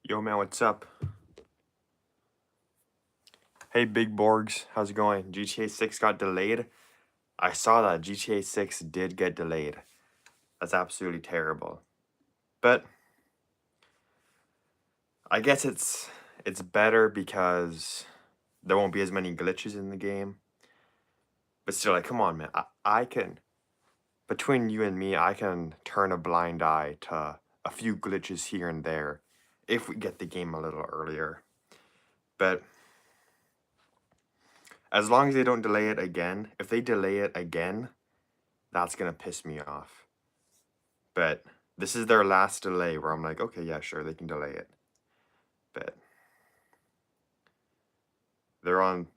Yo, man, what's up? Hey, Big Borgs, how's it going? GTA 6 got delayed. I saw that GTA 6 did get delayed. That's absolutely terrible. But I guess it's better because there won't be as many glitches in the game. But still, like, come on, man. I can, between you and me, I can turn a blind eye to a few glitches here and there if we get the game a little earlier. But as long as they don't delay it again, if they delay it again, that's gonna piss me off. But this is their last delay where I'm like, okay, yeah, sure, they can delay it. But they're on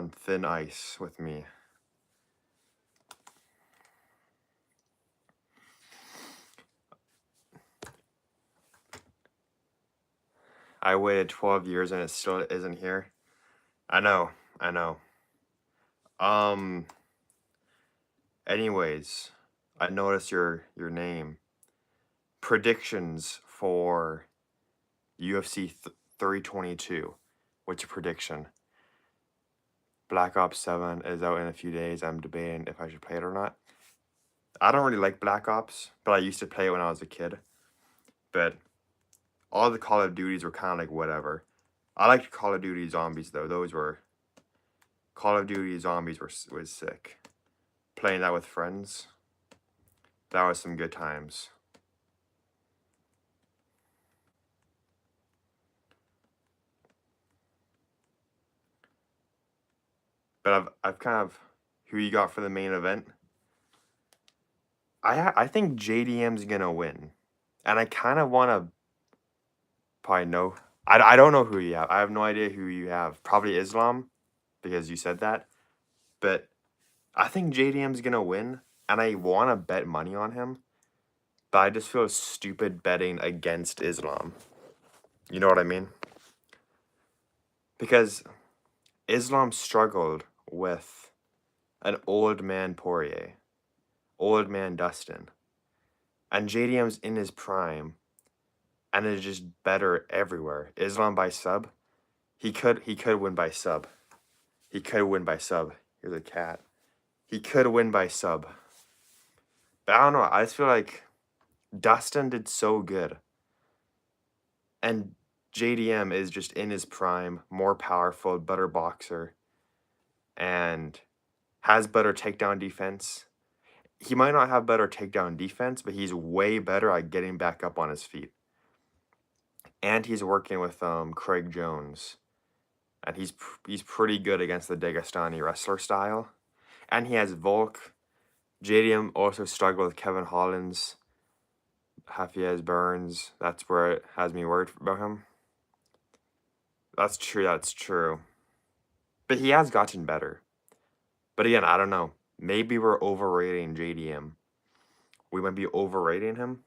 thin ice with me. I waited 12 years and it still isn't here. I know, I know. Um anyways, I noticed your name. Predictions for UFC 322. What's your prediction? Black Ops 7 is out in a few days. I'm debating if I should play it or not. I don't really like Black Ops, but I used to play it when I was a kid. But all the Call of Duties were kind of like whatever. I liked Call of Duty Zombies though. Call of Duty Zombies was sick. Playing that with friends, that was some good times. But I've kind of who you got for the main event. I think JDM's gonna win, and I kind of want to probably know. I don't know who you have. I have no idea who you have. Probably Islam, because you said that. But I think JDM's gonna win, and I want to bet money on him. But I just feel stupid betting against Islam. You know what I mean? Because Islam struggled with an old man Poirier, old man Dustin, and JDM's in his prime, and is just better everywhere. Islam by sub, he could win by sub. He could win by sub. Here's a cat. He could win by sub. But I don't know. I just feel like Dustin did so good, and JDM is just in his prime, more powerful, better boxer, and has better takedown defense. He might not have better takedown defense, but he's way better at getting back up on his feet. And he's working with Craig Jones, and he's pretty good against the Dagestani wrestler style. And he has Volk. JDM also struggled with Kevin Hollins, Hafiez Burns. That's where it has me worried about him. That's true. That's true. But he has gotten better. But again, I don't know. Maybe we're overrating JDM. We might be overrating him,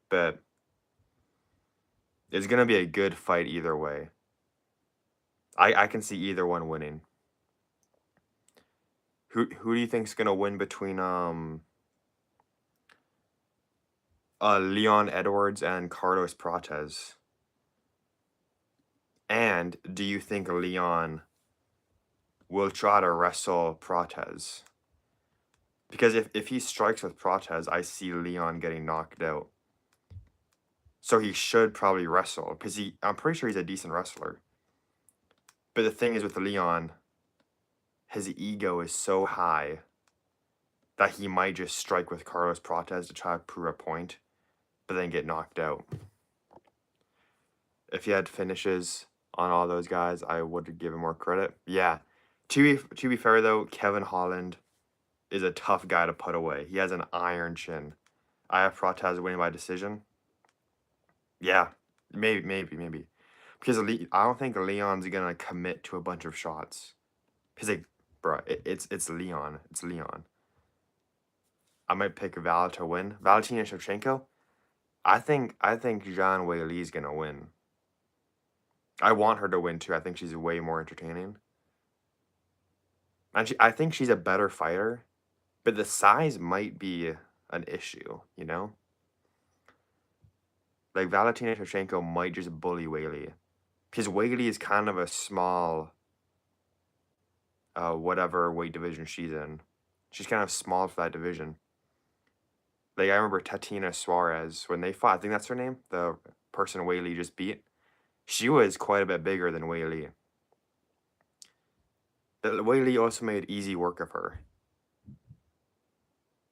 but it's gonna be a good fight either way. I can see either one winning. Who do you think's gonna win between Leon Edwards and Carlos Prates? And do you think Leon will try to wrestle Prates? Because if he strikes with Prates, I see Leon getting knocked out. So he should probably wrestle, because I'm pretty sure he's a decent wrestler. But the thing is with Leon, his ego is so high that he might just strike with Carlos Prates to try to prove a point, but then get knocked out. If he had finishes on all those guys, I would give him more credit. Yeah. To be fair though, Kevin Holland is a tough guy to put away. He has an iron chin. I have Prates winning by decision. Yeah, maybe. Because I don't think Leon's gonna commit to a bunch of shots. Because it's Leon. It's Leon. I might pick Val to win. Valentina Shevchenko. I think Zhang Weili's gonna win. I want her to win too. I think she's way more entertaining. And I think she's a better fighter, but the size might be an issue, you know? Like, Valentina Shevchenko might just bully Weili. Because Weili is kind of a small, whatever weight division she's in. She's kind of small for that division. Like, I remember Tatiana Suarez, when they fought, I think that's her name, the person Weili just beat. She was quite a bit bigger than Weili. Weili also made easy work of her.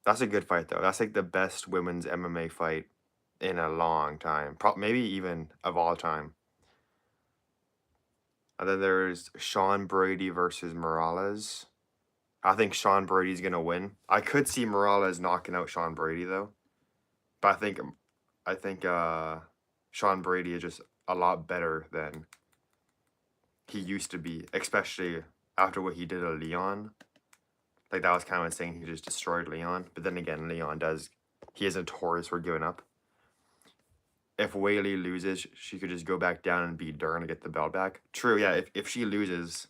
That's a good fight, though. That's, like, the best women's MMA fight in a long time. Maybe even of all time. And then there's Sean Brady versus Morales. I think Sean Brady's gonna win. I could see Morales knocking out Sean Brady, though. But I think Sean Brady is just a lot better than he used to be, especially after what he did to Leon. Like, that was kind of insane. He just destroyed Leon. But then again, he is notorious for giving up. If Weili loses, she could just go back down and beat Dern to get the belt back. True, yeah, if she loses,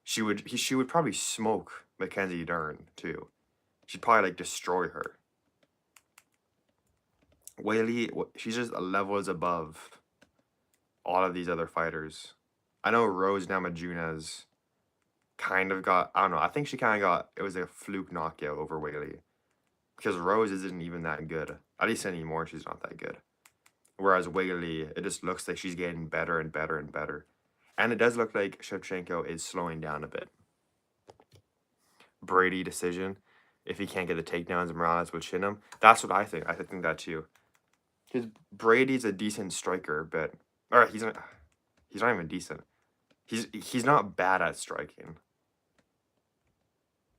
she would probably smoke Mackenzie Dern, too. She'd probably, like, destroy her. Weili, she's just levels above all of these other fighters. I know Rose Namajunas kind of got, I don't know, I think she kind of got, it was a fluke knockout over Weili. Because Rose isn't even that good. At least anymore, she's not that good. Whereas Weili, it just looks like she's getting better and better and better. And it does look like Shevchenko is slowing down a bit. Brady decision. If he can't get the takedowns, Morales will chin him. That's what I think. I think that too. Because Brady's a decent striker, but... Or he's not even decent. He's not bad at striking.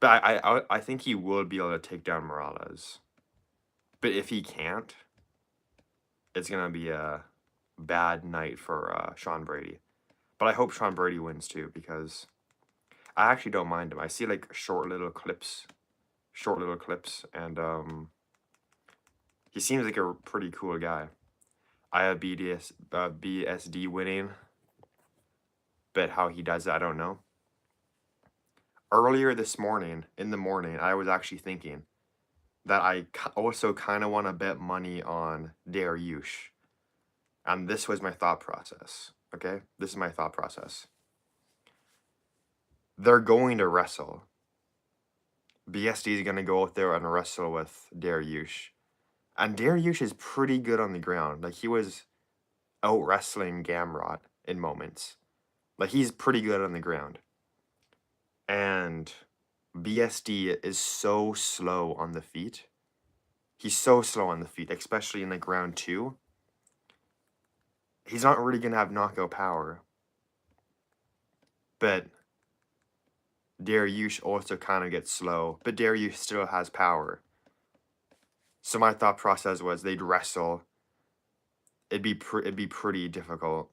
But I think he will be able to take down Morales. But if he can't, it's going to be a bad night for Sean Brady. But I hope Sean Brady wins too, because I actually don't mind him. I see like short little clips, and he seems like a pretty cool guy. I have BSD winning, but how he does it, I don't know. Earlier this morning, in the morning, I was actually thinking that I also kind of want to bet money on Dariush. And this was my thought process, okay? This is my thought process. They're going to wrestle. BSD is going to go out there and wrestle with Dariush. And Dariush is pretty good on the ground. Like, he was out wrestling Gamrot in moments. Like, he's pretty good on the ground. And BSD is so slow on the feet. He's so slow on the feet, especially in like round 2. He's not really going to have knockout power. But Dariush also kind of gets slow. But Dariush still has power. So my thought process was they'd wrestle. It'd be pretty difficult.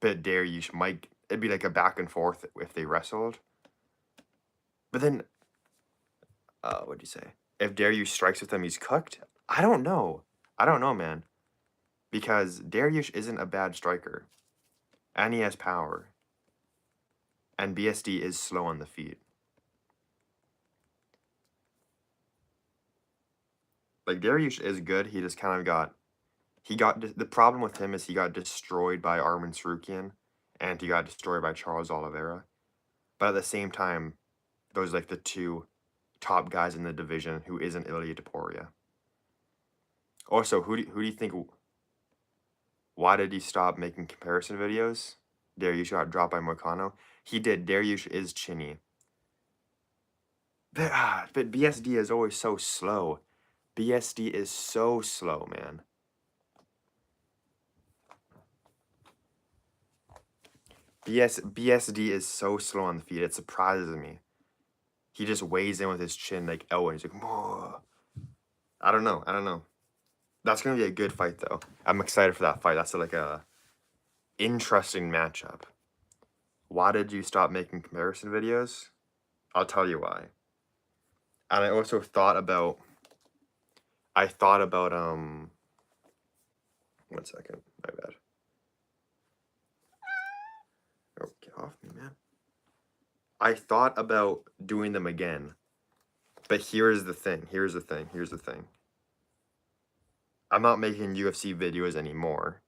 But Dariush might... It'd be like a back and forth if they wrestled. But then... what'd you say? If Dariush strikes with him, he's cooked? I don't know. I don't know, man. Because Dariush isn't a bad striker. And he has power. And BSD is slow on the feet. Like, Dariush is good. He just kind of got... The problem with him is he got destroyed by Arman Tsarukyan. And he got destroyed by Charles Oliveira. But at the same time, those are like the two top guys in the division who isn't Ilia Topuria. Also, who do you think... Why did he stop making comparison videos? Dariush got dropped by Moicano. He did. Dariush is chinny. But BSD is always so slow. BSD is so slow, man. BSD is so slow on the feet. It surprises me. He just weighs in with his chin like Elway. He's like, whoa. I don't know. That's going to be a good fight, though. I'm excited for that fight. That's like a interesting matchup. Why did you stop making comparison videos? I'll tell you why. And I also thought about... one second. My bad. Oh, get off me, man. I thought about doing them again. But here's the thing. I'm not making UFC videos anymore.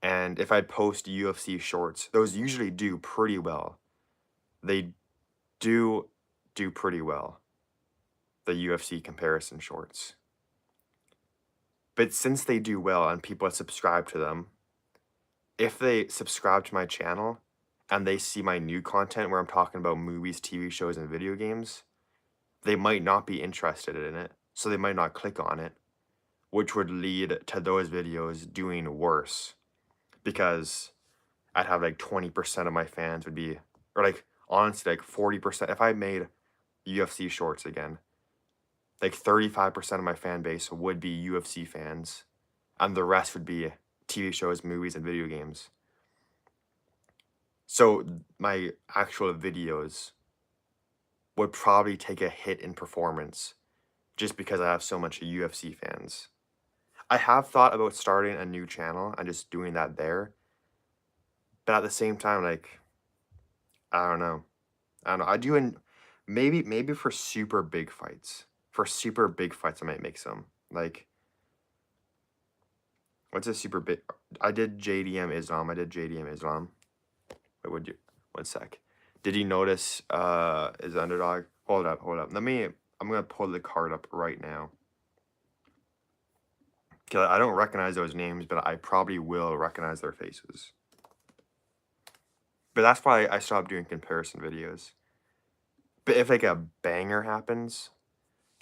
And if I post UFC shorts, those usually do pretty well. They do pretty well, the UFC comparison shorts. But since they do well and people subscribe to them, if they subscribe to my channel and they see my new content where I'm talking about movies, TV shows, and video games, they might not be interested in it, so they might not click on it, which would lead to those videos doing worse because I'd have like 20% of my fans would be, or like honestly, like 40%. If I made UFC shorts again, like 35% of my fan base would be UFC fans, and the rest would be TV shows, movies, and video games. So my actual videos would probably take a hit in performance just because I have so much UFC fans. I have thought about starting a new channel and just doing that there, but at the same time, like, I don't know. I don't know. I do in maybe for super big fights. For super big fights, I might make some. Like, what's a super big? I did JDM Islam. I did JDM Islam. Wait, would you? One sec. Did you notice? Is underdog? Hold up, hold up. I'm gonna pull the card up right now. Cause I don't recognize those names, but I probably will recognize their faces. But that's why I stopped doing comparison videos. But if like a banger happens,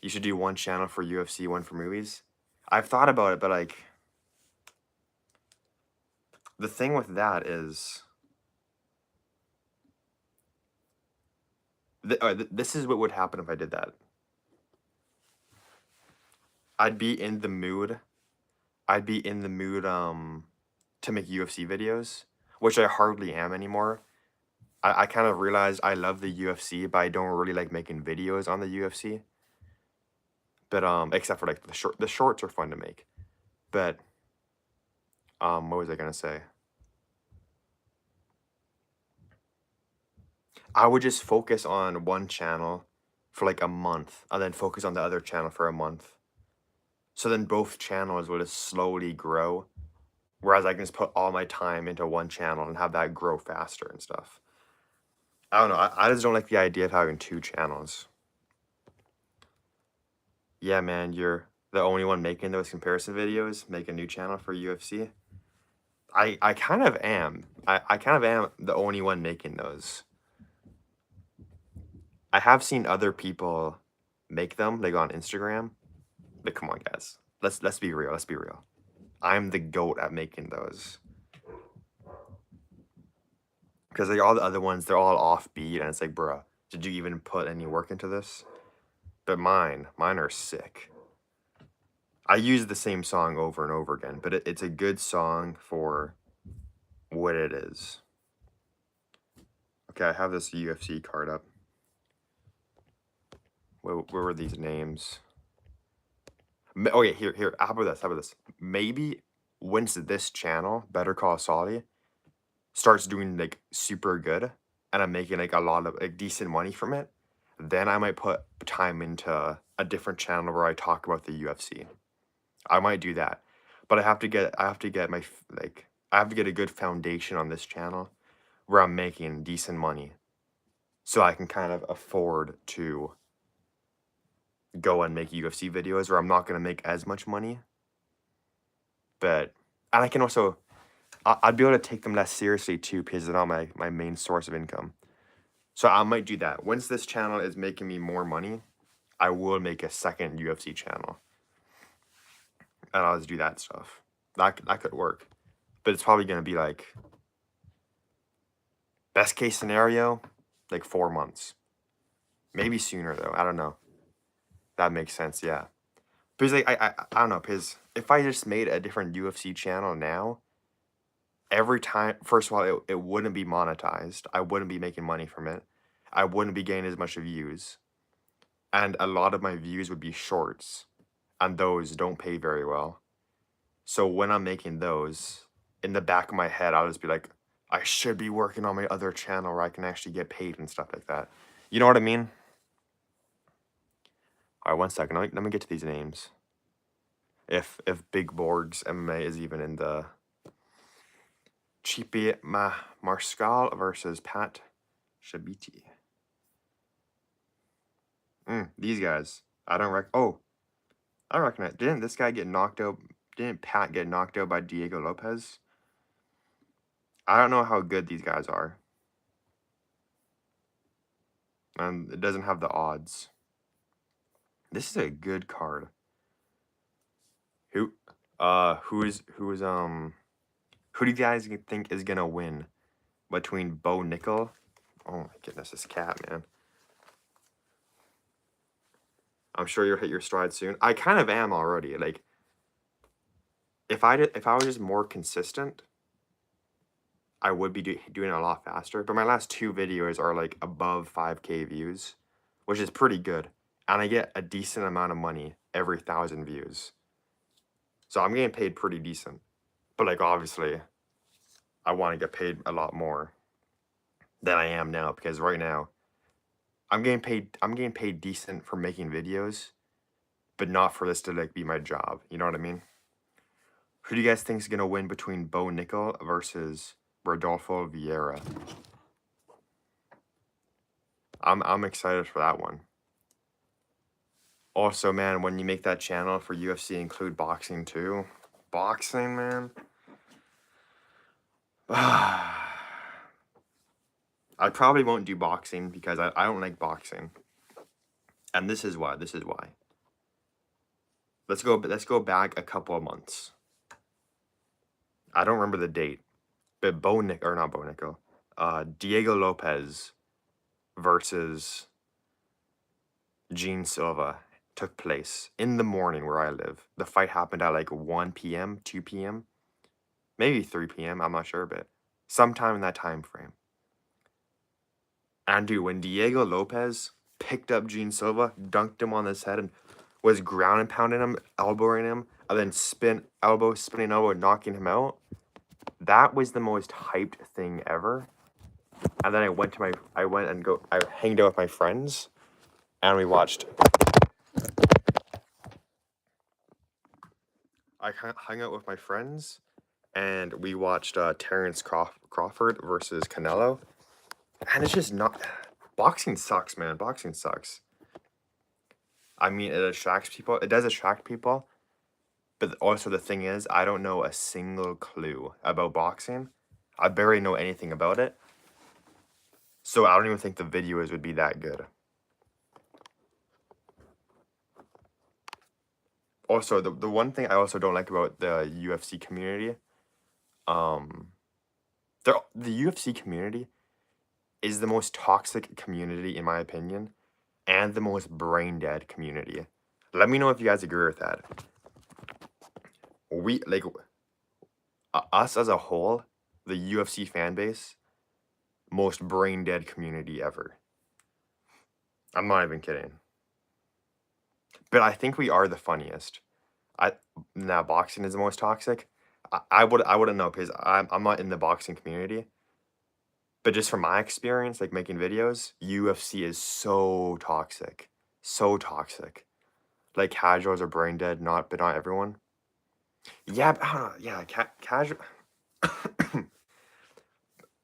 you should do one channel for UFC, one for movies. I've thought about it, but like the thing with that is this is what would happen if I did that. I'd be in the mood. I'd be in the mood to make UFC videos, which I hardly am anymore. I kind of realized I love the UFC, but I don't really like making videos on the UFC. But except for like the shorts are fun to make. But what was I gonna say? I would just focus on one channel for like a month and then focus on the other channel for a month. So then both channels will just slowly grow. Whereas I can just put all my time into one channel and have that grow faster and stuff. I don't know. I just don't like the idea of having two channels. Yeah, man, you're the only one making those comparison videos. Make a new channel for UFC. I kind of am. I kind of am the only one making those. I have seen other people make them, like on Instagram. But come on, guys. Let's be real. Let's be real. I'm the GOAT at making those. Because like all the other ones, they're all offbeat, and it's like, bruh, did you even put any work into this? But mine are sick. I use the same song over and over again, but it's a good song for what it is. Okay, I have this UFC card up. Where were these names? Okay, here. How about this? Maybe once this channel, Better Call Saul, starts doing like super good, and I'm making like a lot of like decent money from it, then I might put time into a different channel where I talk about the UFC. I might do that, but I have to get I have to get a good foundation on this channel where I'm making decent money, so I can kind of afford to go and make UFC videos where I'm not gonna make as much money. But and I can also I'd be able to take them less seriously too because they're not my main source of income. So I might do that. Once this channel is making me more money, I will make a second UFC channel. And I'll just do that stuff. That could work. But it's probably gonna be like best case scenario, like 4 months. Maybe sooner though. I don't know. That makes sense, yeah. Because like I don't know, because if I just made a different UFC channel now, every time first of all, it wouldn't be monetized. I wouldn't be making money from it. I wouldn't be getting as much views. And a lot of my views would be shorts. And those don't pay very well. So when I'm making those, in the back of my head, I'll just be like, I should be working on my other channel where I can actually get paid and stuff like that. You know what I mean? All right, one second. Let me get to these names. if Big Borg's MMA is even in the Chippy Marscal versus Pat Shabiti. These guys. I don't I recognize. Didn't this guy get knocked out? Didn't Pat get knocked out by Diego Lopez? I don't know how good these guys are. And it doesn't have the odds. This is a good card. Who do you guys think is gonna win between Bo Nickel? Oh my goodness, this cat, man. I'm sure you'll hit your stride soon. I kind of am already. Like, if I was just more consistent, I would be doing it a lot faster. But my last 2 videos are like above 5K views, which is pretty good. And I get a decent amount of money every 1,000 views. So I'm getting paid pretty decent. But like, obviously, I want to get paid a lot more than I am now, because right now I'm getting paid decent for making videos, but not for this to like be my job. You know what I mean? Who do you guys think is gonna win between Bo Nickel versus Rodolfo Vieira? I'm excited for that one. Also, man, when you make that channel for UFC, include boxing too. Boxing, man. I probably won't do boxing because I don't like boxing. And this is why. Let's go back a couple of months. I don't remember the date, but Diego Lopez versus Gene Silva took place in the morning where I live. The fight happened at like 1 p.m., 2 p.m., maybe 3 p.m., I'm not sure, but sometime in that time frame. And dude, when Diego Lopez picked up Gene Silva, dunked him on his head, and was ground and pounding him, elbowing him, and then spinning elbow, knocking him out, that was the most hyped thing ever. And then I hanged out with my friends, and we watched. I hung out with my friends, and we watched Terrence Crawford versus Canelo, and it's just not. Boxing sucks, man. Boxing sucks. I mean, it attracts people. It does attract people, but also the thing is, I don't know a single clue about boxing. I barely know anything about it, so I don't even think the videos would be that good. Also, the one thing I also don't like about the UFC community, the UFC community is the most toxic community in my opinion, and the most brain dead community. Let me know if you guys agree with that. We like us as a whole, the UFC fan base, most brain dead community ever. I'm not even kidding. But I think we are the funniest. Now boxing is the most toxic. I wouldn't know because I'm not in the boxing community. But just from my experience, like making videos, UFC is so toxic. So toxic. Like casuals are brain dead, but not everyone. Yeah, but I don't know. Yeah, casual.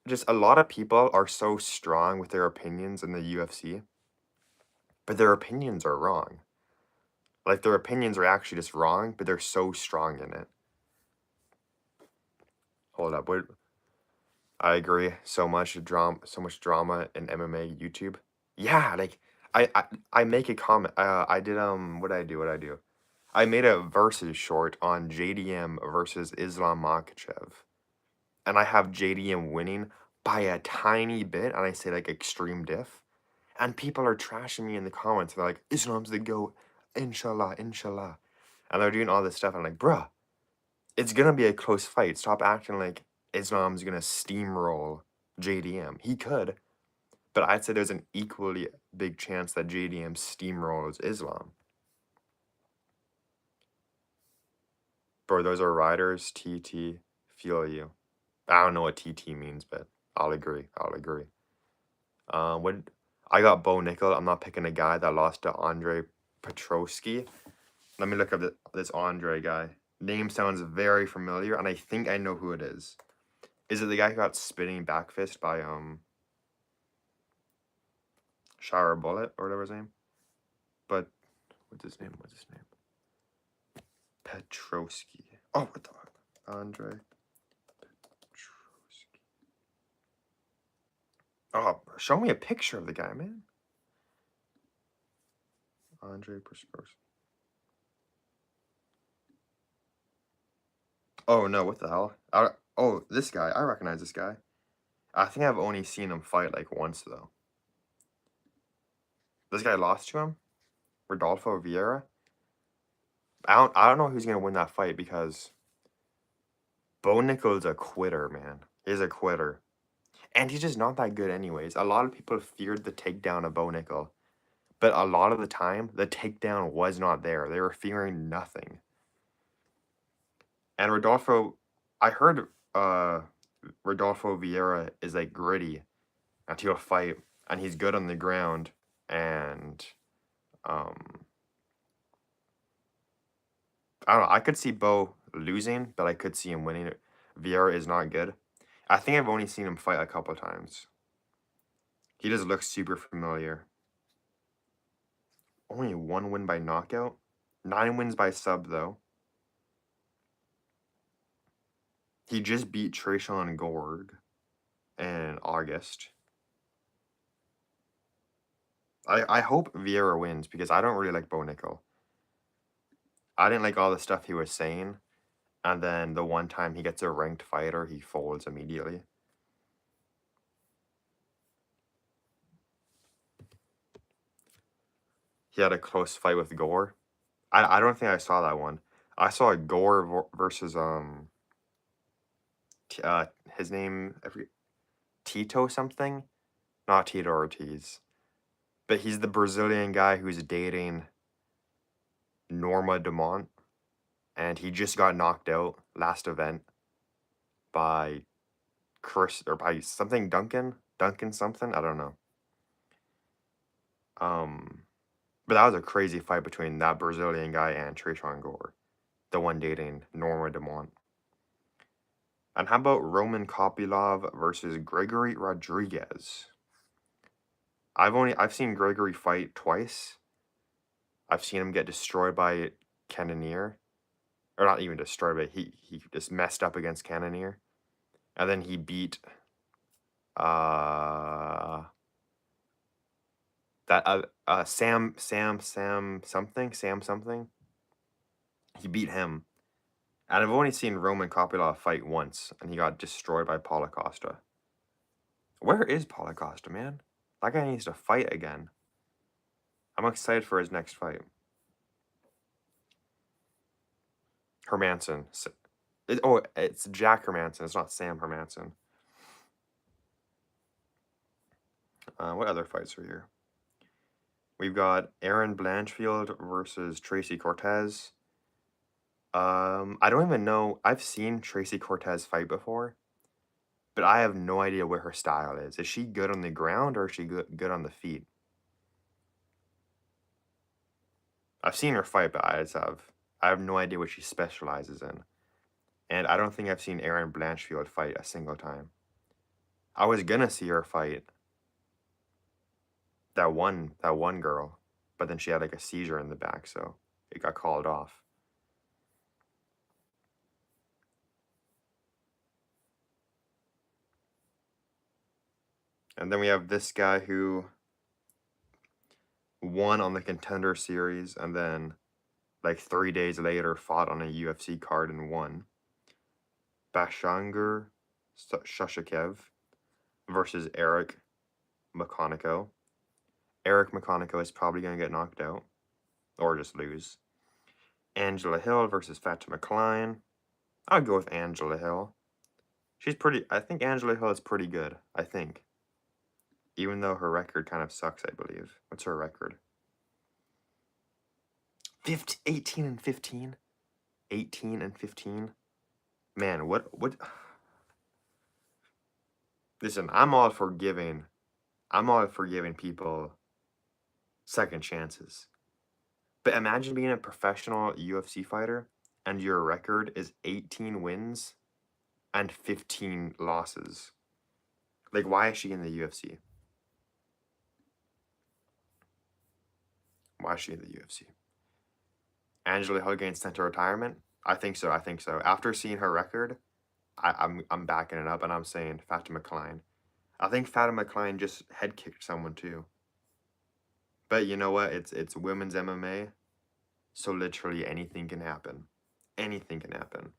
Just a lot of people are so strong with their opinions in the UFC, but their opinions are wrong. Like their opinions are actually just wrong, but they're so strong in it. Hold up, wait. I agree. So much drama in MMA YouTube. Yeah, like I make a comment. I did what did I do? I made a versus short on JDM versus Islam Makhachev, and I have JDM winning by a tiny bit, and I say like extreme diff, and people are trashing me in the comments. They're like, Islam's the GOAT, inshallah, inshallah, and they're doing all this stuff. I'm like, bruh, it's gonna be a close fight. Stop acting like Islam's gonna steamroll JDM. He could, but I'd say there's an equally big chance that JDM steamrolls Islam. Bro, those are riders. TT, feel you. I don't know what TT means, but I'll agree. What I got Bo Nickel. I'm not picking a guy that lost to Andre Petroski. Let me look up this Andre guy. Name sounds very familiar, and I think I know who it is. Is it the guy who got spinning back fist by Shower Bullet or whatever his name? But what's his name? What's his name? Petrosky. Oh, what the fuck? Andre Petrosky. Oh, show me a picture of the guy, man. Andre Petrosky. Oh no, what the hell? Oh, this guy. I recognize this guy. I think I've only seen him fight like once though. This guy lost to him? Rodolfo Vieira? I don't know who's gonna win that fight because Bo Nickel's a quitter, man. He's a quitter. And he's just not that good anyways. A lot of people feared the takedown of Bo Nickel. But a lot of the time, the takedown was not there. They were fearing nothing. And Rodolfo, I heard Rodolfo Vieira is like gritty and he'll fight and he's good on the ground and I don't know, I could see Bo losing, but I could see him winning. Vieira is not good. I think I've only seen him fight a couple times. He just looks super familiar. Only 1 win by knockout? 9 wins by sub, though. He just beat Trayshawn Gorg in August. I hope Vieira wins because I don't really like Bo Nickel. I didn't like all the stuff he was saying. And then the one time he gets a ranked fighter, he folds immediately. He had a close fight with Gore. I don't think I saw that one. I saw Gore versus his name Tito something, not Tito Ortiz, but he's the Brazilian guy who's dating Norma Dumont, and he just got knocked out last event by Chris or by something Duncan something, I don't know. But that was a crazy fight between that Brazilian guy and Trayshawn Gore, the one dating Norma Dumont. And how about Roman Kopylov versus Gregory Rodriguez? I've seen Gregory fight twice. I've seen him get destroyed by Cannonier. Or not even destroyed, but he just messed up against Cannonier. And then he beat Sam something. He beat him. And I've only seen Roman Kopylov fight once, and he got destroyed by Paulo Costa. Where is Paulo Costa, man? That guy needs to fight again. I'm excited for his next fight. Hermanson. It's Jack Hermanson. It's not Sam Hermanson. What other fights are here? We've got Aaron Blanchfield versus Tracy Cortez. I don't even know. I've seen Tracy Cortez fight before, but I have no idea what her style is. Is she good on the ground or is she good on the feet? I've seen her fight, but I have no idea what she specializes in. And I don't think I've seen Aaron Blanchfield fight a single time. I was gonna see her fight that one girl, but then she had like a seizure in the back, so it got called off. And then we have this guy who won on the Contender Series and then like 3 days later fought on a UFC card and won. Bashanger Shashikev versus Eric McConico. Eric McConico is probably going to get knocked out or just lose. Angela Hill versus Fatima Klein. I'll go with Angela Hill. I think Angela Hill is pretty good, I think. Even though her record kind of sucks, I believe. What's her record? 18 and 15? 18 and 15? Man, what? Listen, I'm all for giving people second chances. But imagine being a professional UFC fighter and your record is 18 wins and 15 losses. Like, why is she in the UFC? Why is she in the UFC? Angela Hill against sent to retirement? I think so. I think so. After seeing her record, I'm backing it up and I'm saying Fatima Klein. I think Fatima Klein just head kicked someone too. But you know what? It's women's MMA, so literally anything can happen. Anything can happen.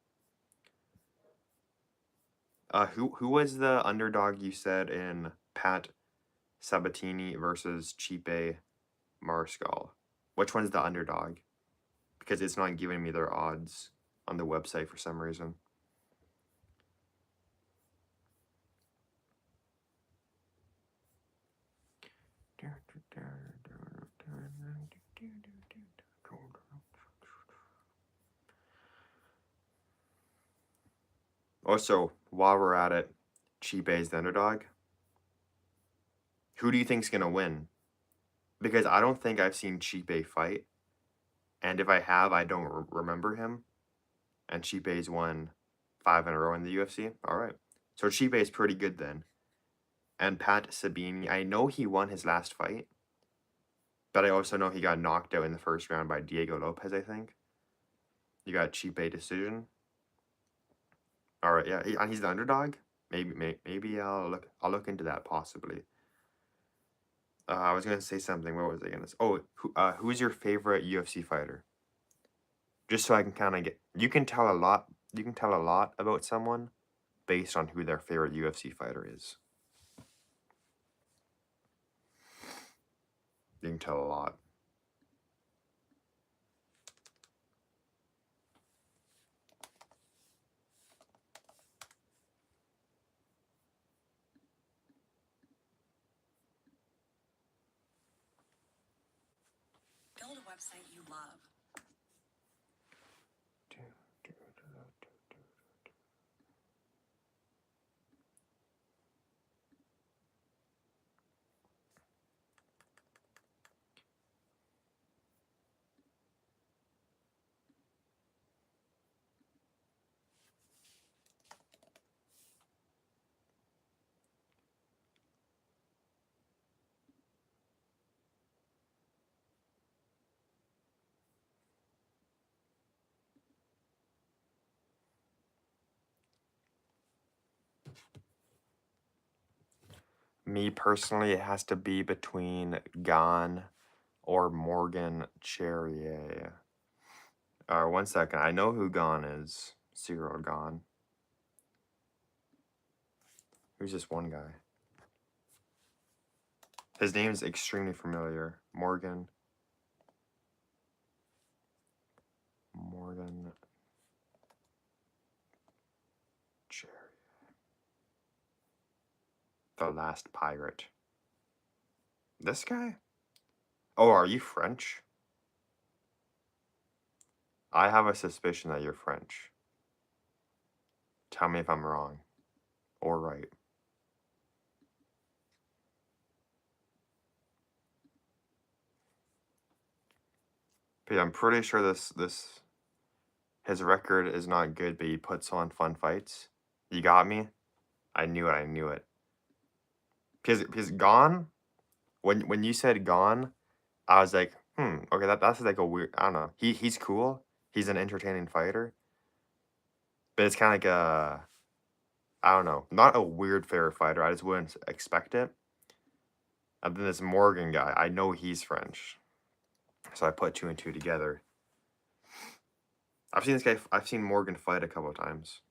Who was the underdog you said in Pat Sabatini versus Chipe Mariscal? Which one's the underdog? Because it's not giving me their odds on the website for some reason. Also, while we're at it, Chipe's the underdog. Who do you think's gonna win? Because I don't think I've seen Chipe fight, and if I have, I don't remember him. And Chipe's won 5 in a row in the UFC. All right, so Chipe is pretty good then. And Pat Sabini, I know he won his last fight, but I also know he got knocked out in the first round by Diego Lopez, I think. You got Chipe decision. All right, yeah, and he's the underdog. Maybe I'll look into that possibly. I was gonna say something. What was I gonna say? Oh, who's your favorite UFC fighter? Just so I can kind of get. You can tell a lot. You can tell a lot about someone based on who their favorite UFC fighter is. You can tell a lot. Build a website you love. Me personally, it has to be between Gon or Morgan Charrier. 1 second. I know who Gon is. Cyril Gon. Who's this one guy? His name's extremely familiar. Morgan Charrier. The Last Pirate. This guy? Oh, are you French? I have a suspicion that you're French. Tell me if I'm wrong or right. But yeah, I'm pretty sure his record is not good, but he puts on fun fights. You got me? I knew it, I knew it. Because Gone, when you said Gone, I was like, okay, that's like a weird, I don't know. He's cool. He's an entertaining fighter. But it's kind of like a, I don't know, not a weird fair fighter. I just wouldn't expect it. And then this Morgan guy, I know he's French. So I put two and two together. I've seen Morgan fight a couple of times.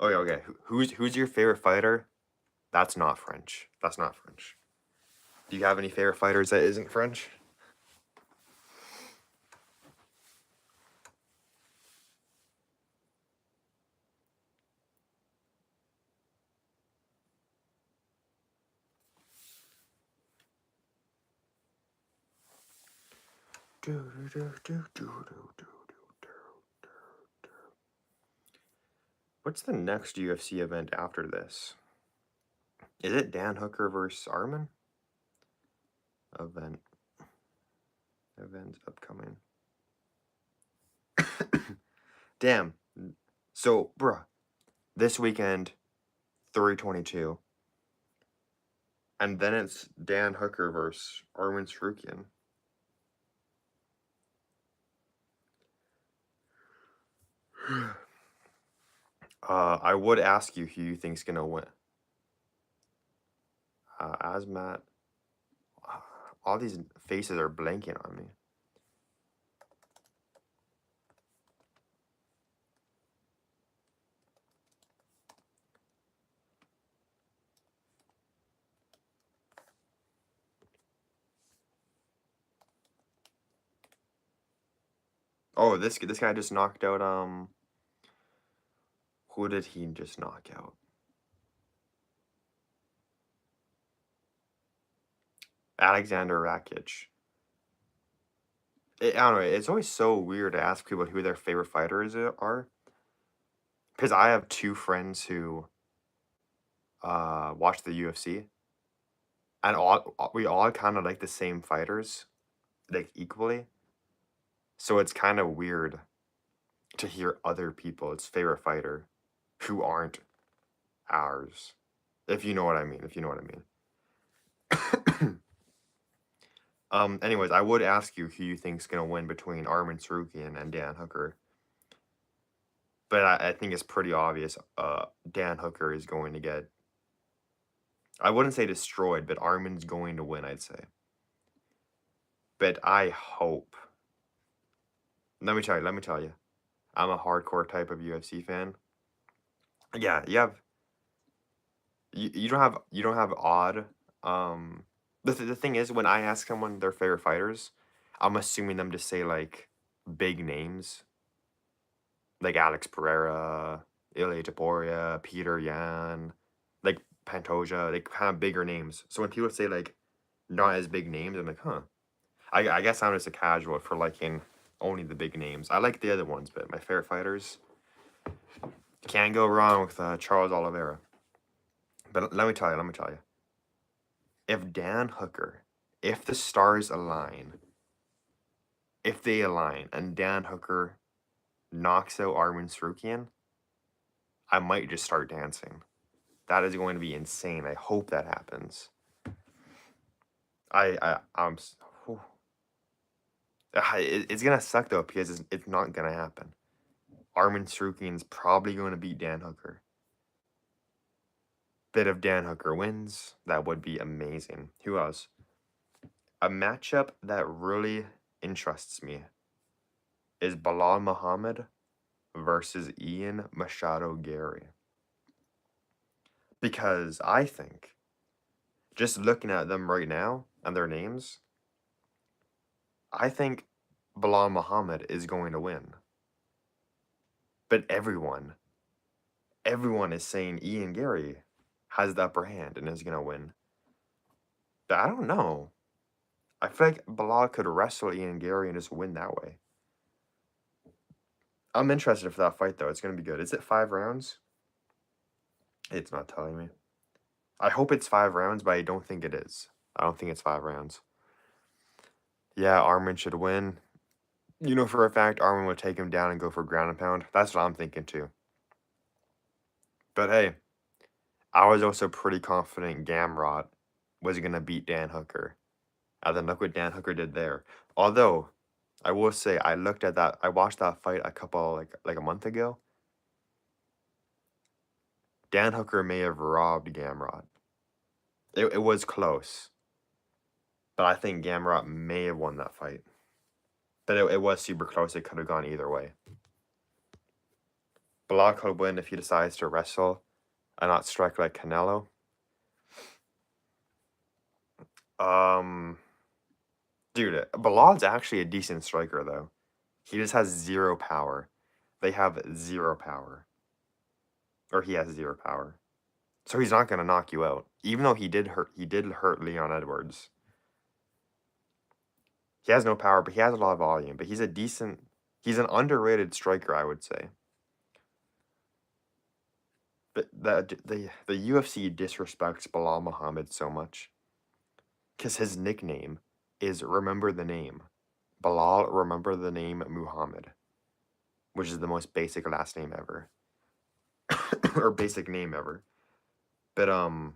Okay, okay. Who's your favorite fighter? That's not French. That's not French. Do you have any favorite fighters that isn't French? What's the next UFC event after this? Is it Dan Hooker versus Arman? Events upcoming. Damn. So, bruh, this weekend, 322. And then it's Dan Hooker versus Armin Sarukian. I would ask you who you think's gonna win. Asmat. All these faces are blanking on me. Oh, this guy just knocked out who did he just knock out? Alexander Rakic. I don't know. It's always so weird to ask people who their favorite fighters are, because I have two friends who watch the UFC, and we all kind of like the same fighters, like equally. So it's kind of weird to hear other people's favorite fighter who aren't ours, if you know what I mean. If you know what I mean. Anyways, I would ask you who you think's gonna win between Armin Sarukian and Dan Hooker. But I think it's pretty obvious Dan Hooker is going to get, I wouldn't say destroyed, but Armin's going to win, I'd say. But I hope, let me tell you, I'm a hardcore type of UFC fan. Yeah, you don't have odd, the thing is, when I ask someone their favorite fighters, I'm assuming them to say, like, big names, like Alex Pereira, Ilya Taporia, Peter Yan, like Pantoja, like kind of bigger names. So when people say like not as big names, I'm like, huh. I guess I'm just a casual for liking only the big names. I like the other ones, but my favorite fighters, can't go wrong with Charles Oliveira. But let me tell you, if Dan Hooker, if the stars align, if they align, and Dan Hooker knocks out Armin Sarukian, I might just start dancing. That is going to be insane. I hope that happens. Whew. It's gonna suck though because it's not gonna happen. Armin Sarukian's probably going to beat Dan Hooker. But if Dan Hooker wins, that would be amazing. Who else? A matchup that really interests me is Bilal Muhammad versus Ian Machado Gary. Because I think, just looking at them right now and their names, I think Bilal Muhammad is going to win. But everyone is saying Ian Gary has the upper hand and is going to win. But I don't know. I feel like Bilal could wrestle Ian Gary and just win that way. I'm interested for that fight, though. It's going to be good. Is it 5 rounds? It's not telling me. I hope it's 5 rounds, but I don't think it is. I don't think it's 5 rounds. Yeah, Armin should win. You know for a fact Armin would take him down and go for ground and pound. That's what I'm thinking, too. But hey, I was also pretty confident Gamrot was going to beat Dan Hooker. And then look what Dan Hooker did there. Although, I will say, I watched that fight a couple, like a month ago. Dan Hooker may have robbed Gamrot. It was close. But I think Gamrot may have won that fight. But it was super close. It could have gone either way. Bilal could win if he decides to wrestle and not strike like Canelo. Dude, Bilal's actually a decent striker, though. He just has 0 power. They have 0 power. Or he has 0 power. So he's not gonna knock you out. Even though he did hurt Leon Edwards. He has no power, but he has a lot of volume. But he's an underrated striker, I would say. But the UFC disrespects Bilal Muhammad so much. Because his nickname is Remember the Name. Bilal, remember the name Muhammad, which is the most basic last name ever. Or basic name ever. But, and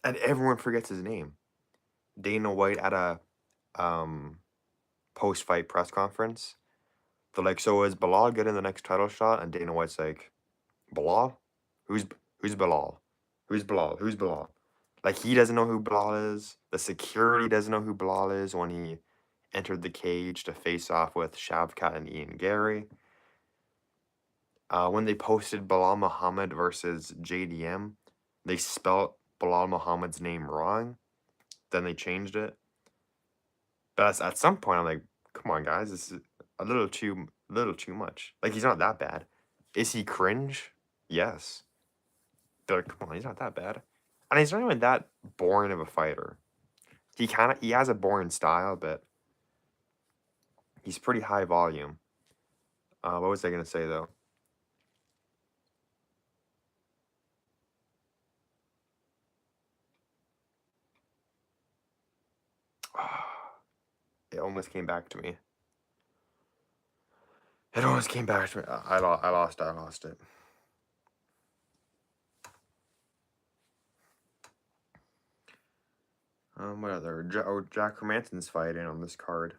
everyone forgets his name. Dana White at a, post-fight press conference, they're like, so is Bilal getting the next title shot? And Dana White's like, Bilal? Who's Bilal? Who's Bilal? Who's Bilal? Like, he doesn't know who Bilal is. The security doesn't know who Bilal is when he entered the cage to face off with Shavkat and Ian Gary. When they posted Bilal Muhammad versus JDM, they spelt Bilal Muhammad's name wrong. Then they changed it. But at some point, I'm like, come on, guys, this is a little too much. Like, he's not that bad. Is he cringe? Yes. But like, come on, he's not that bad. And he's not even that boring of a fighter. He has a boring style, but he's pretty high volume. What was I gonna say though? It almost came back to me. It almost came back to me. I lost it. What other? Jack Hermansson's fighting on this card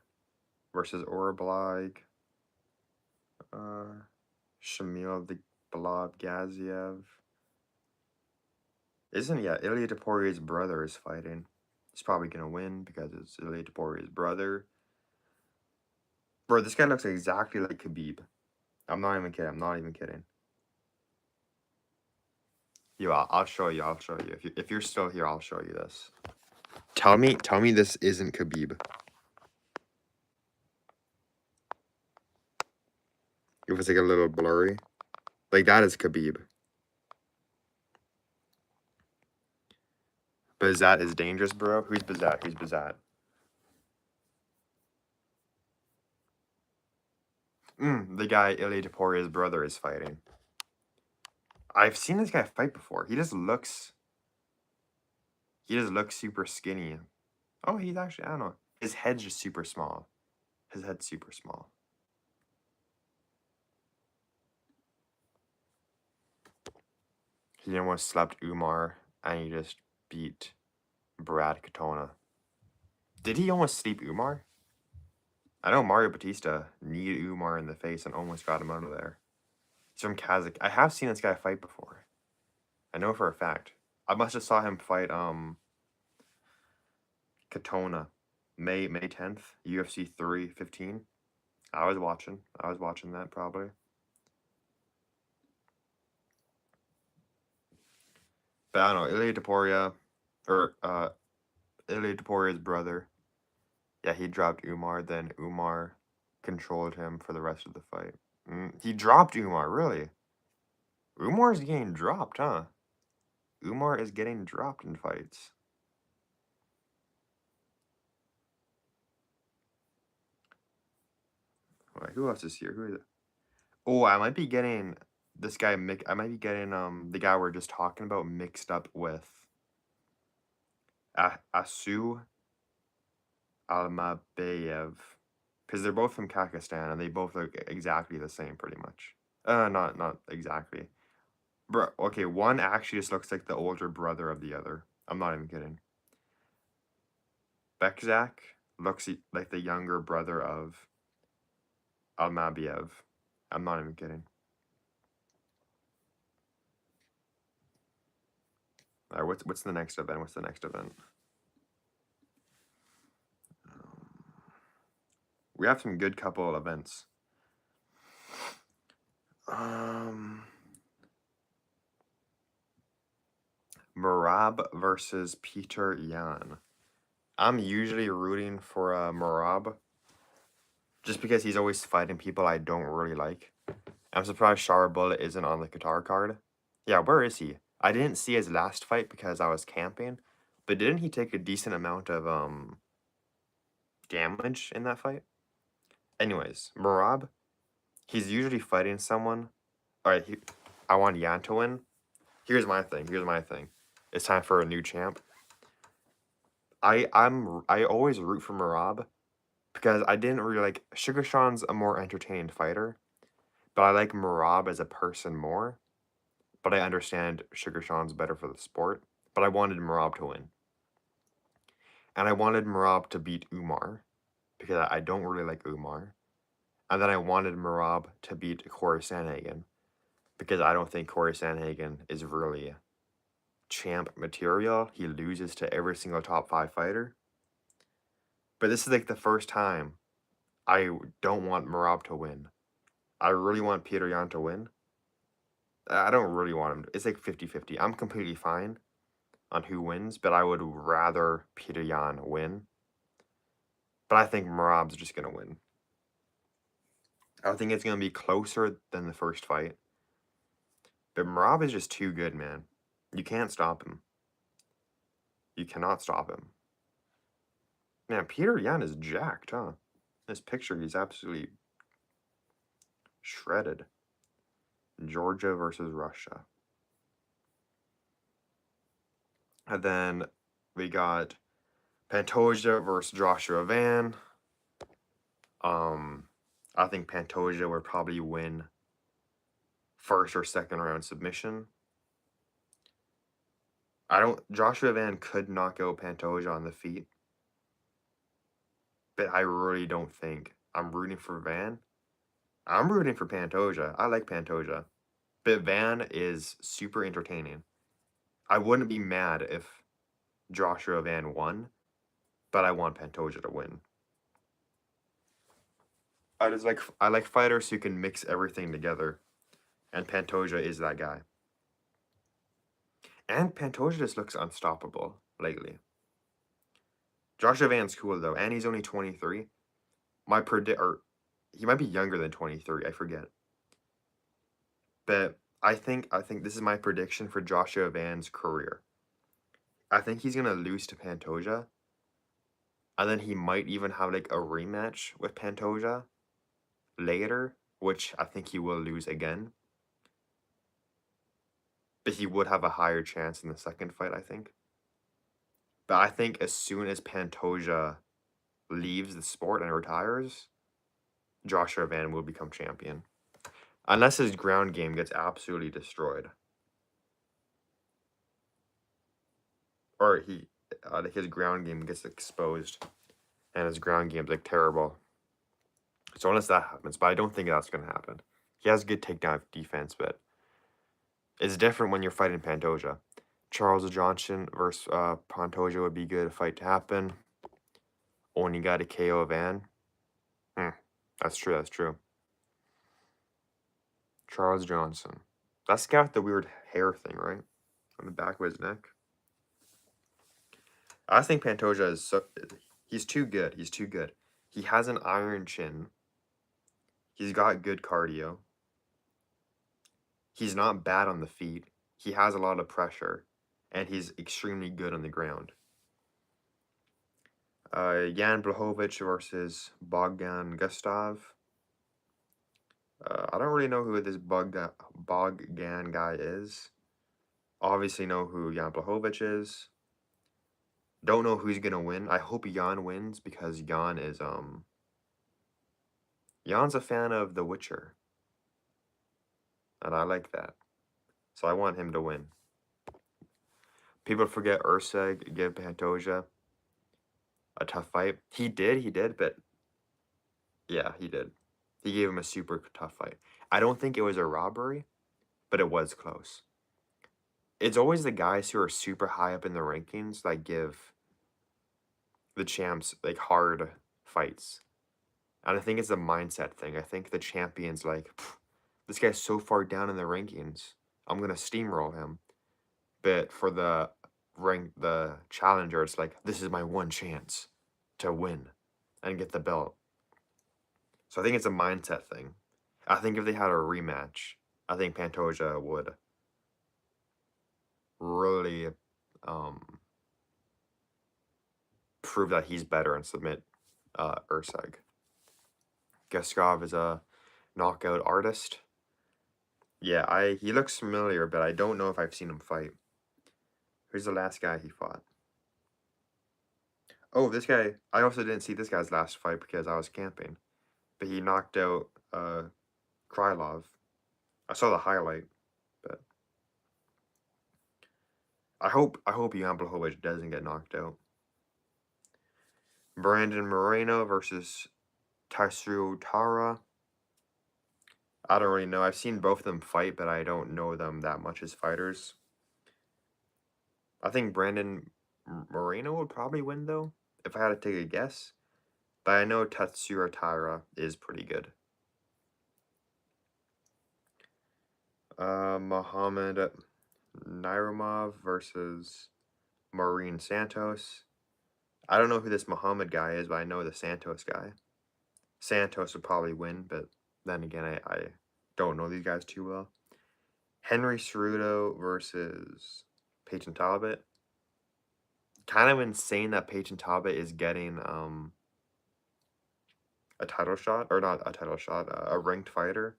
versus Orablag. Shamil the Balab Gaziev. Ilya Taporier's brother is fighting. He's probably gonna win because it's Ilya Taporier's brother. Bro, this guy looks exactly like Khabib. I'm not even kidding. Yo, I'll show you. If you're still here, I'll show you this. Tell me this isn't Khabib. It was like a little blurry. Like, that is Khabib. Bazat is dangerous, bro. Who's Bazat? The guy Ilya Taporier's brother is fighting. I've seen this guy fight before. He just looks super skinny. Oh, he's actually, I don't know. His head's just super small. His head's super small. He almost slept Umar, and he just beat Brad Katona. Did he almost sleep Umar? I know Mario Batista kneed Umar in the face and almost got him out of there. He's from Kazakh. I have seen this guy fight before. I know for a fact. I must have saw him fight Katona, May 10th, UFC 315. I was watching that probably. But I don't know, Ilya Taporier's brother. Yeah, he dropped Umar, then Umar controlled him for the rest of the fight. He dropped Umar, really? Umar's getting dropped, huh? Umar is getting dropped in fights. Wait, who else is here? Who is it? Oh, I might be getting this guy. I might be getting the guy we're just talking about mixed up with Asu Almabayev, because they're both from Kazakhstan and they both look exactly the same, pretty much. Not exactly. Bro, okay, one actually just looks like the older brother of the other. I'm not even kidding. Bekzak looks like the younger brother of Almabiev. I'm not even kidding. All right, what's the next event? We have some good couple of events. Merab versus Peter Yan. I'm usually rooting for Merab, just because he's always fighting people I don't really like. I'm surprised Shara Bullet isn't on the Qatar card. Yeah, where is he? I didn't see his last fight because I was camping, but didn't he take a decent amount of damage in that fight? Anyways, Merab, he's usually fighting someone. All right, I want Yan to win. Here's my thing. It's time for a new champ. I always root for Merab because I didn't really like Sugar Sean's a more entertained fighter, but I like Merab as a person more. But I understand Sugar Sean's better for the sport. But I wanted Merab to win. And I wanted Merab to beat Umar because I don't really like Umar. And then I wanted Merab to beat Corey Sandhagen because I don't think Corey Sandhagen is really champ material. He loses to every single top 5 fighter. But this is like the first time I don't want Merab to win. I really want Peter Yan to win. I don't really want him. It's like 50-50. I'm completely fine on who wins, but I would rather Peter Yan win. But I think Merab's just going to win. I think it's going to be closer than the first fight. But Merab is just too good, man. You can't stop him. You cannot stop him. Man, Peter Yan is jacked, huh? This picture, he's absolutely shredded. Georgia versus Russia. And then we got Pantoja versus Joshua Van. I think Pantoja would probably win first or second round submission. Joshua Van could knock out Pantoja on the feet. But I really don't think I'm rooting for Van. I'm rooting for Pantoja. I like Pantoja. But Van is super entertaining. I wouldn't be mad if Joshua Van won, but I want Pantoja to win. I like fighters who can mix everything together, and Pantoja is that guy. And Pantoja just looks unstoppable lately. Joshua Van's cool though, and he's only 23. He might be younger than 23, I forget. But I think this is my prediction for Joshua Van's career. I think he's gonna lose to Pantoja, and then he might even have like a rematch with Pantoja later, which I think he will lose again. But he would have a higher chance in the second fight, I think. But I think as soon as Pantoja leaves the sport and retires, Joshua Van will become champion. Unless his ground game gets absolutely destroyed. Or like his ground game gets exposed. And his ground game's like terrible. So unless that happens, but I don't think that's going to happen. He has good takedown defense, but it's different when you're fighting Pantoja. Charles Johnson versus Pantoja would be a good fight to happen. Only got a KO Van. That's true. Charles Johnson. That's the guy with the weird hair thing, right? On the back of his neck. I think Pantoja is he's too good. He's too good. He has an iron chin. He's got good cardio. He's not bad on the feet. He has a lot of pressure. And he's extremely good on the ground. Jan Blachowicz versus Bogdan Gustav. I don't really know who this Bogdan guy is. Obviously know who Jan Blachowicz is. Don't know who's gonna win. I hope Jan wins because Jan is Jan's a fan of The Witcher. And I like that. So I want him to win. People forget Urseg gave Pantoja a tough fight. He did, but yeah, he did. He gave him a super tough fight. I don't think it was a robbery, but it was close. It's always the guys who are super high up in the rankings that give the champs like hard fights. And I think it's a mindset thing. I think the champion's like, this guy's so far down in the rankings. I'm gonna steamroll him. But for the challenger, it's like, this is my one chance to win and get the belt. So I think it's a mindset thing. I think if they had a rematch, I think Pantoja would really prove that he's better and submit Urseg. Geskov is a knockout artist. Yeah, he looks familiar, but I don't know if I've seen him fight. Who's the last guy he fought? Oh, this guy. I also didn't see this guy's last fight because I was camping. But he knocked out Krylov. I saw the highlight, but I hope Jan Blachowicz doesn't get knocked out. Brandon Moreno versus Taisuru Tara. I don't really know. I've seen both of them fight, but I don't know them that much as fighters. I think Brandon Moreno would probably win, though, if I had to take a guess. But I know Tatsuro Taira is pretty good. Mohamed Nairumov versus Maureen Santos. I don't know who this Mohammed guy is, but I know the Santos guy. Santos would probably win, but then again, I don't know these guys too well. Henry Cerudo versus Peyton Talbot. Kind of insane that Peyton Talbot is getting a title shot, or not a title shot, a ranked fighter.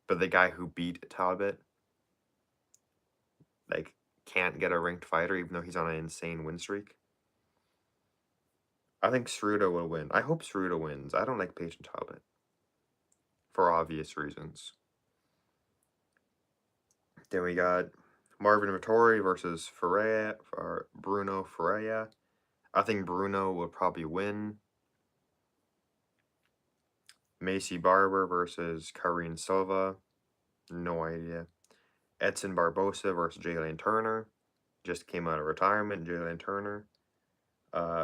But the guy who beat Talbot, like, can't get a ranked fighter even though he's on an insane win streak. I think Cerudo will win. I hope Cerudo wins. I don't like Peyton Talbot for obvious reasons. Then we got Marvin Vittori versus Ferreira, or Bruno Ferreira. I think Bruno will probably win. Macy Barber versus Karine Silva. No idea. Edson Barbosa versus Jalen Turner. Just came out of retirement, Jalen Turner.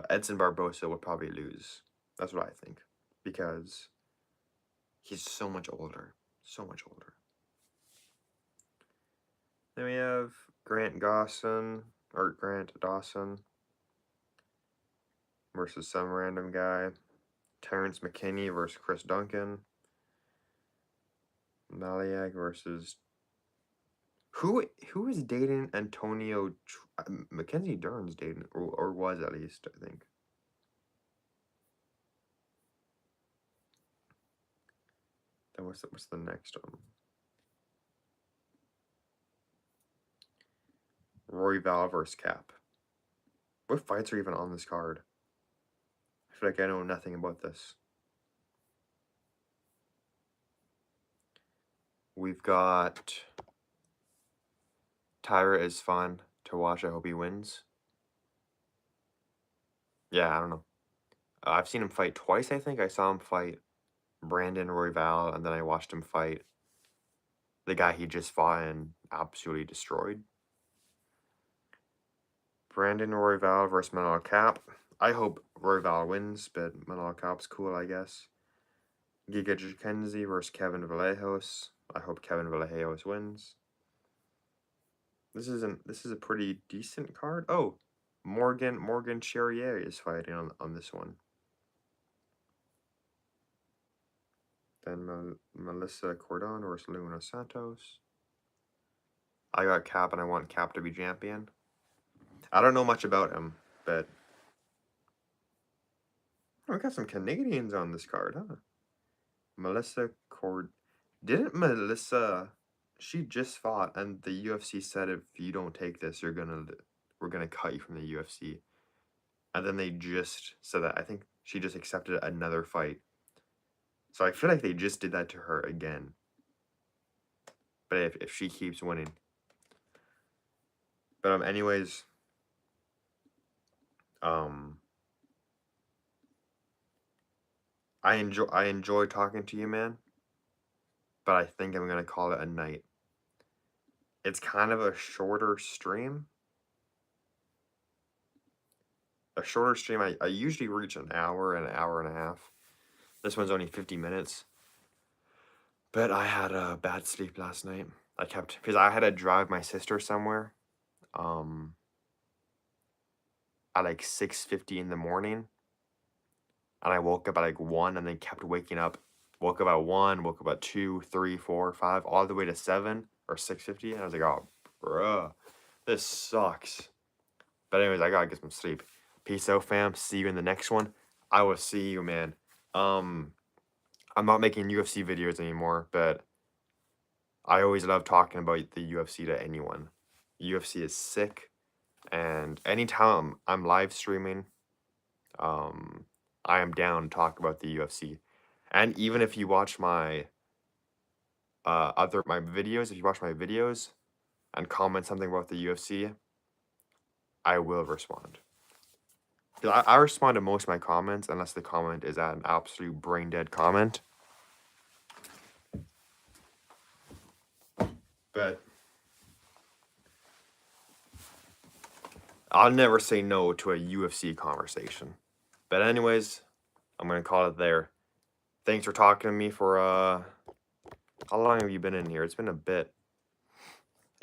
Edson Barbosa will probably lose. That's what I think. Because he's so much older. So much older. Then we have Grant Dawson versus some random guy. Terrence McKinney versus Chris Duncan. Maliak versus who is dating Antonio Mackenzie Dern's dating, or was at least, I think. Then what's the next one? Roy Val versus Cap. What fights are even on this card? I feel like I know nothing about this. We've got Tyra is fun to watch. I hope he wins. Yeah, I don't know. I've seen him fight twice, I think. I saw him fight Brandon Royval, and then I watched him fight the guy he just fought and absolutely destroyed. Brandon Royval versus Manal Cap. I hope Royval wins, but Manal Cap's cool, I guess. Giga Jackenzie versus Kevin Vallejos. I hope Kevin Vallejos wins. This is a pretty decent card. Oh, Morgan Charrier is fighting on this one. Then Melissa Cordon versus Luna Santos. I got Cap and I want Cap to be champion. I don't know much about him, but oh, we got some Canadians on this card, huh? Didn't Melissa? She just fought, and the UFC said if you don't take this, we're gonna cut you from the UFC. And then they just said that. I think she just accepted another fight. So I feel like they just did that to her again. But if she keeps winning. But anyways, I enjoy talking to you, man. But I think I'm gonna call it a night. It's kind of a shorter stream. I usually reach an hour and a half. This one's only 50 minutes. But I had a bad sleep last night. Because I had to drive my sister somewhere at like 6:50 in the morning. And I woke up at like 1 and then kept waking up. Woke up at 1, woke up at 2, 3, 4, 5, all the way to 7 or 6:50. And I was like, oh, bruh, this sucks. But anyways, I gotta get some sleep. Peace out, fam. See you in the next one. I will see you, man. I'm not making UFC videos anymore, but I always love talking about the UFC to anyone. UFC is sick, And anytime I'm live streaming, I am down to talk about the UFC. And even if you watch my my videos, if you watch my videos and comment something about the UFC, I will respond. 'Cause I respond to most of my comments unless the comment is an absolute brain dead comment. But I'll never say no to a UFC conversation. But anyways, I'm gonna call it there. Thanks for talking to me for how long have you been in here? It's been a bit.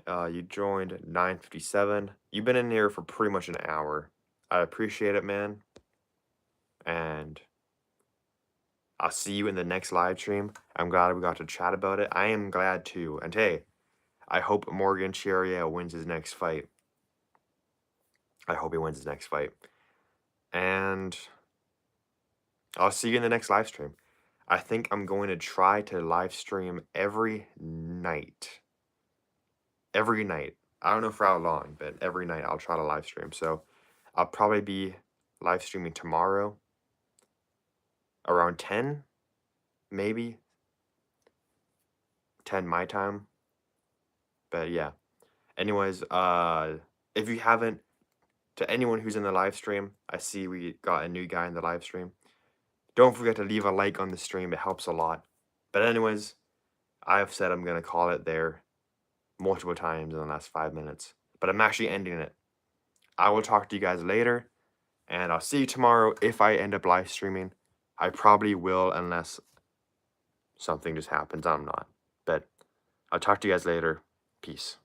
You joined 9:57. You've been in here for pretty much an hour. I appreciate it, man. And I'll see you in the next live stream. I'm glad we got to chat about it. I am glad too. And hey, I hope Morgan Cheria wins his next fight. I hope he wins his next fight. And I'll see you in the next live stream. I think I'm going to try to live stream every night. Every night. I don't know for how long, but every night I'll try to live stream. So I'll probably be live streaming tomorrow around 10, maybe 10 my time. But yeah. Anyways, if you haven't, to anyone who's in the live stream, I see we got a new guy in the live stream. Don't forget to leave a like on the stream. It helps a lot. But anyways, I have said I'm going to call it there multiple times in the last 5 minutes. But I'm actually ending it. I will talk to you guys later. And I'll see you tomorrow if I end up live streaming. I probably will unless something just happens. I'm not. But I'll talk to you guys later. Peace.